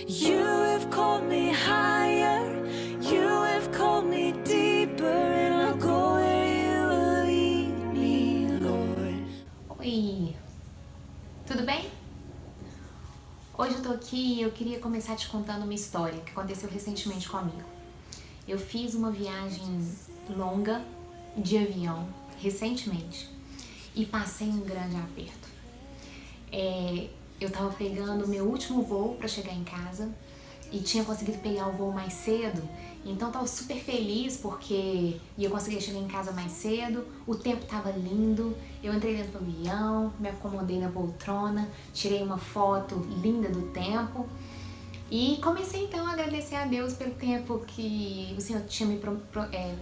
You have called me higher, you have called me deeper, and I'll go where you will lead me, Lord. Oi, tudo bem? Hoje eu tô aqui e eu queria começar te contando uma história que aconteceu recentemente comigo. Eu fiz uma viagem longa de avião recentemente e passei um grande aperto. Eu tava pegando o meu último voo para chegar em casa e tinha conseguido pegar o voo mais cedo, então tava super feliz porque ia conseguir chegar em casa mais cedo, o tempo tava lindo, eu entrei dentro do avião, me acomodei na poltrona, tirei uma foto linda do tempo e comecei então a agradecer a Deus pelo tempo que o Senhor tinha me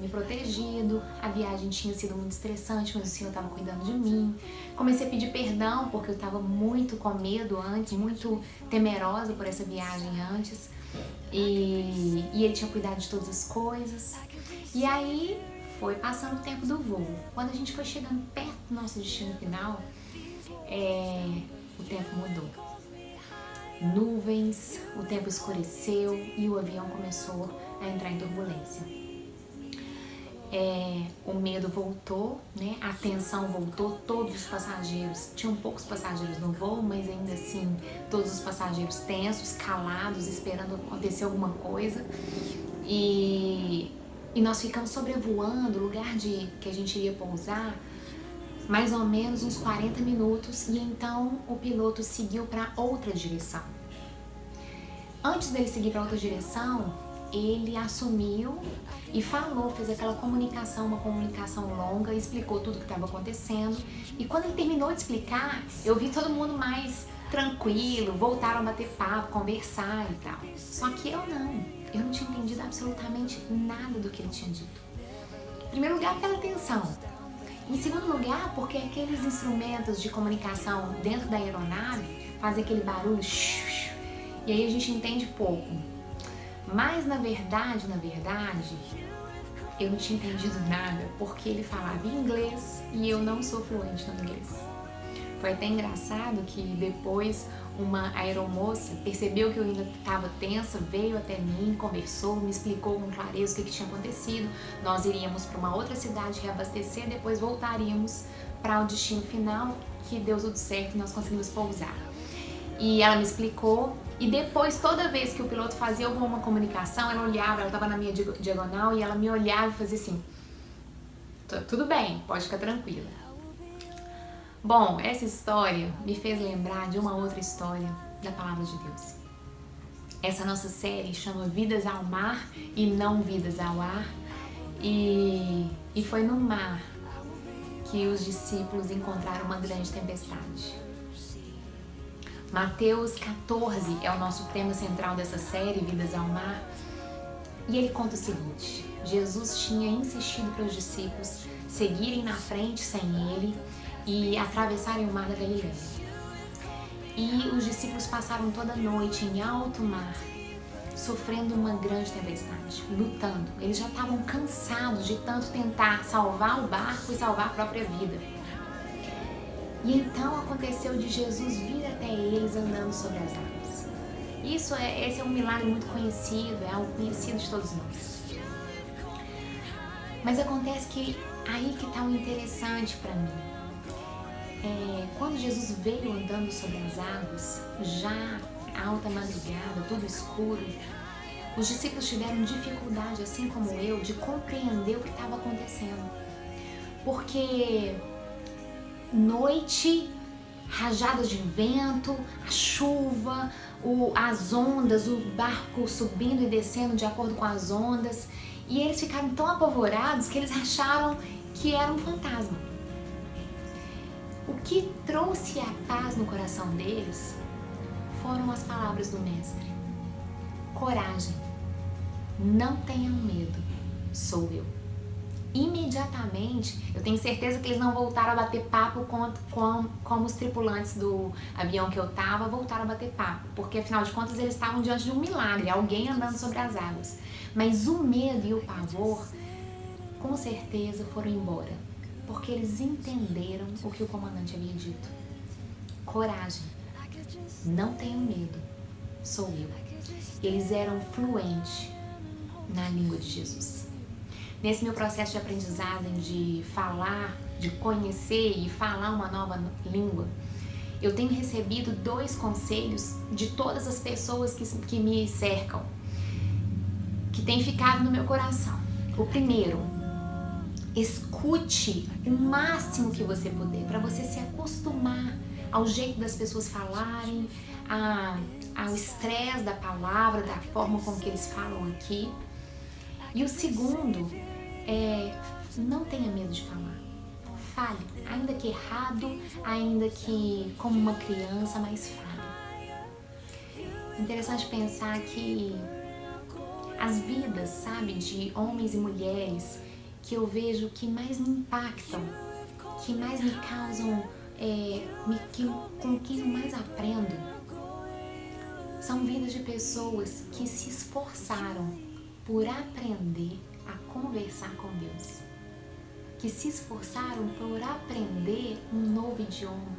protegido, a viagem tinha sido muito estressante, mas o Senhor estava cuidando de mim. Comecei a pedir perdão porque eu estava muito com medo antes, muito temerosa por essa viagem antes, e Ele tinha cuidado de todas as coisas. E aí foi passando o tempo do voo. Quando a gente foi chegando perto do nosso destino final, o tempo mudou. Nuvens, o tempo escureceu e o avião começou a entrar em turbulência. O medo voltou, né? A tensão voltou, todos os passageiros, tinham poucos passageiros no voo, mas ainda assim, todos os passageiros tensos, calados, esperando acontecer alguma coisa. E nós ficamos sobrevoando o lugar que a gente iria pousar, mais ou menos uns 40 minutos, e então o piloto seguiu para outra direção. Antes dele seguir para outra direção, ele assumiu e falou, fez aquela comunicação, uma comunicação longa, explicou tudo o que estava acontecendo. E quando ele terminou de explicar, eu vi todo mundo mais tranquilo, voltaram a bater papo, conversar e tal. Só que eu não tinha entendido absolutamente nada do que ele tinha dito. Em primeiro lugar, pela tensão. Em segundo lugar, porque aqueles instrumentos de comunicação dentro da aeronave fazem aquele barulho, e aí a gente entende pouco. Mas na verdade, eu não tinha entendido nada, porque ele falava inglês e eu não sou fluente no inglês. Foi até engraçado que depois uma aeromoça percebeu que eu ainda estava tensa, veio até mim, conversou, me explicou com clareza o que tinha acontecido. Nós iríamos para uma outra cidade reabastecer, depois voltaríamos para o destino final, que deu tudo certo e nós conseguimos pousar. E ela me explicou, e depois, toda vez que o piloto fazia alguma comunicação, ela olhava, ela estava na minha diagonal, e ela me olhava e fazia assim: tudo bem, pode ficar tranquila. Bom, essa história me fez lembrar de uma outra história da Palavra de Deus. Essa nossa série chama Vidas ao Mar e Não Vidas ao Ar, e foi no mar que os discípulos encontraram uma grande tempestade. Mateus 14 é o nosso tema central dessa série, Vidas ao Mar, e ele conta o seguinte: Jesus tinha insistido para os discípulos seguirem na frente sem ele e atravessarem o mar da Galileia. E os discípulos passaram toda a noite em alto mar, sofrendo uma grande tempestade, lutando. Eles já estavam cansados de tanto tentar salvar o barco e salvar a própria vida. E então aconteceu de Jesus vir até eles andando sobre as águas. Esse é um milagre muito conhecido, é algo conhecido de todos nós. Mas acontece que aí que está o interessante para mim. Quando Jesus veio andando sobre as águas, já alta madrugada, tudo escuro, os discípulos tiveram dificuldade, assim como eu, de compreender o que estava acontecendo. Porque noite, rajadas de vento, a chuva, as ondas, o barco subindo e descendo de acordo com as ondas, e eles ficaram tão apavorados que eles acharam que era um fantasma. O que trouxe a paz no coração deles foram as palavras do Mestre: coragem, não tenham medo, sou eu. Imediatamente, eu tenho certeza que eles não voltaram a bater papo como os tripulantes do avião que eu estava voltaram a bater papo, porque afinal de contas eles estavam diante de um milagre, alguém andando sobre as águas. Mas o medo e o pavor, com certeza, foram embora, porque eles entenderam o que o comandante havia dito. Coragem, não tenham medo, sou eu. eles eram fluentes na língua de Jesus. Nesse meu processo de aprendizagem, de falar, de conhecer e falar uma nova língua, eu tenho recebido 2 conselhos de todas as pessoas que me cercam, que tem ficado no meu coração. O primeiro: escute o máximo que você puder, para você se acostumar ao jeito das pessoas falarem, ao estresse da palavra, da forma como que eles falam aqui. E o segundo é: não tenha medo de falar. Fale, ainda que errado, ainda que como uma criança, mas fale. Interessante pensar que as vidas, sabe, de homens e mulheres que eu vejo que mais me impactam, que mais me causam, com quem eu mais aprendo, são vidas de pessoas que se esforçaram por aprender a conversar com Deus, que se esforçaram por aprender um novo idioma,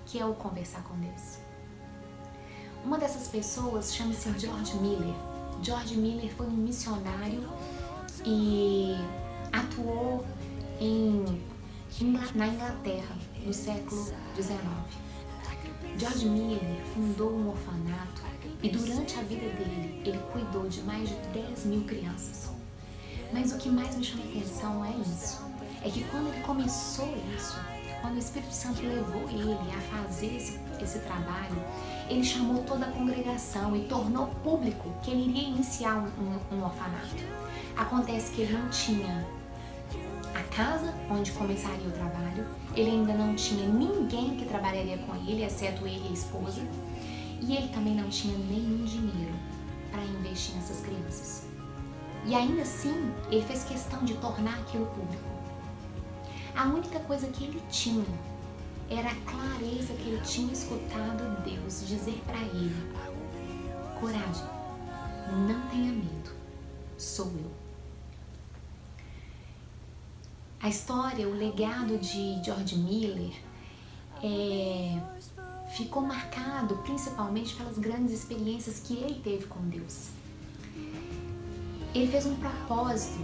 que é o conversar com Deus. Uma dessas pessoas chama-se George Miller. George Miller foi um missionário e atuou na Inglaterra no século XIX. George Miller fundou um orfanato e durante a vida dele, ele cuidou de mais de 10 mil crianças. Mas o que mais me chama a atenção é isso, é que quando ele começou isso, quando o Espírito Santo levou ele a fazer esse trabalho, ele chamou toda a congregação e tornou público que ele iria iniciar um orfanato. Acontece que ele não tinha a casa onde começaria o trabalho, ele ainda não tinha ninguém que trabalharia com ele, exceto ele e a esposa, e ele também não tinha nenhum dinheiro para investir nessas crianças. E ainda assim, ele fez questão de tornar aquilo público. A única coisa que ele tinha era a clareza que ele tinha escutado Deus dizer para ele: coragem, não tenha medo, sou eu. A história, o legado de George Miller ficou marcado principalmente pelas grandes experiências que ele teve com Deus. Ele fez um propósito,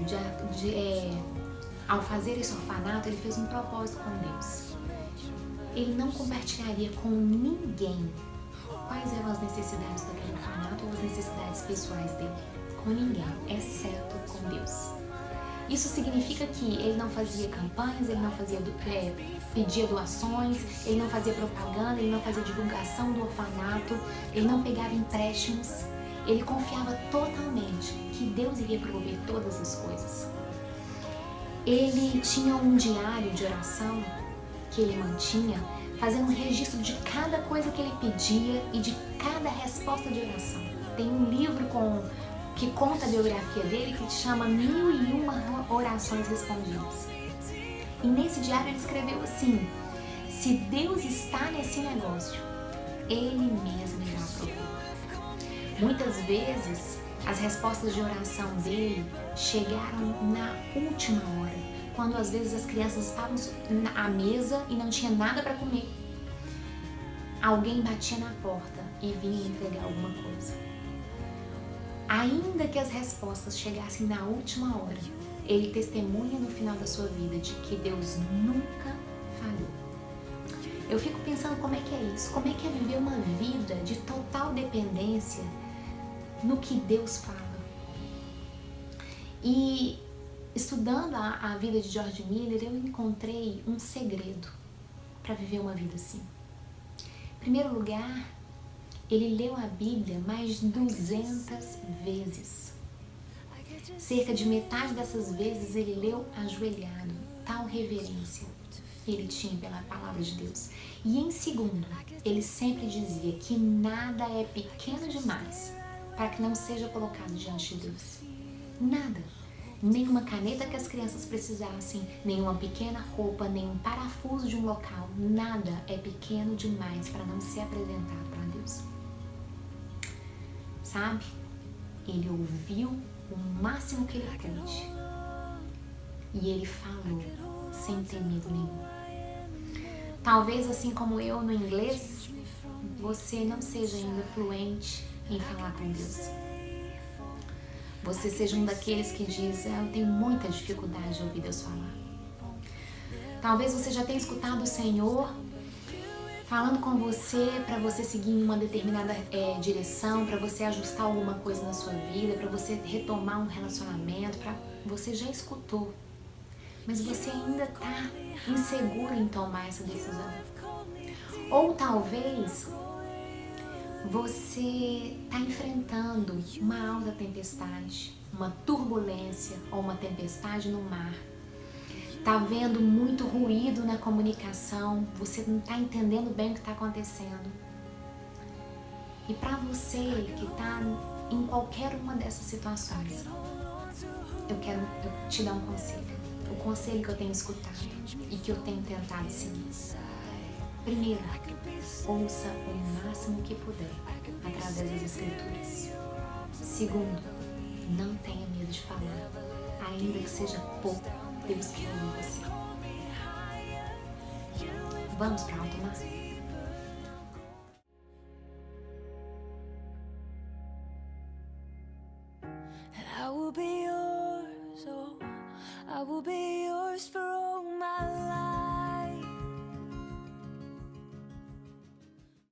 ao fazer esse orfanato, ele fez um propósito com Deus. Ele não compartilharia com ninguém quais eram as necessidades daquele orfanato ou as necessidades pessoais dele. Com ninguém, exceto com Deus. Isso significa que ele não fazia campanhas, ele não fazia, pedia doações, ele não fazia propaganda, ele não fazia divulgação do orfanato, ele não pegava empréstimos. Ele confiava totalmente que Deus iria prover todas as coisas. Ele tinha um diário de oração que ele mantinha, fazendo um registro de cada coisa que ele pedia e de cada resposta de oração. Tem um livro que conta a biografia dele que chama 1001 Orações Respondidas. E nesse diário ele escreveu assim: se Deus está nesse negócio, Ele mesmo irá prover. Muitas vezes as respostas de oração dele chegaram na última hora, quando às vezes as crianças estavam à mesa e não tinha nada para comer. Alguém batia na porta e vinha entregar alguma coisa. Ainda que as respostas chegassem na última hora, ele testemunha no final da sua vida de que Deus nunca falhou. Eu fico pensando como é que é isso, como é que é viver uma vida de total dependência no que Deus fala. E estudando a vida de George Miller, eu encontrei um segredo para viver uma vida assim. Em primeiro lugar, ele leu a Bíblia mais de 200 vezes. Cerca de metade dessas vezes ele leu ajoelhado, tal reverência ele tinha pela palavra de Deus. E em segundo, ele sempre dizia que nada é pequeno demais para que não seja colocado diante de Deus. Nada. Nenhuma caneta que as crianças precisassem, nenhuma pequena roupa, nenhum parafuso de um local. Nada é pequeno demais para não ser apresentado para Deus. Sabe? Ele ouviu o máximo que ele pôde. E ele falou sem ter medo nenhum. Talvez assim como eu no inglês, você não seja ainda fluente em falar com Deus. Você seja um daqueles que diz, eu tenho muita dificuldade de ouvir Deus falar. Talvez você já tenha escutado o Senhor falando com você para você seguir em uma determinada direção, para você ajustar alguma coisa na sua vida, para você retomar um relacionamento, você já escutou, mas você ainda está inseguro em tomar essa decisão. Ou talvez você está enfrentando uma alta tempestade, uma turbulência ou uma tempestade no mar. Está vendo muito ruído na comunicação, você não está entendendo bem o que está acontecendo. E para você que está em qualquer uma dessas situações, eu quero te dar um conselho. O conselho que eu tenho escutado e que eu tenho tentado seguir. Primeiro, ouça o máximo que puder através das Escrituras. Segundo, não tenha medo de falar, ainda que seja pouco, Deus quer ouvir você. Vamos para alto mar? I will be yours, oh, I will be yours for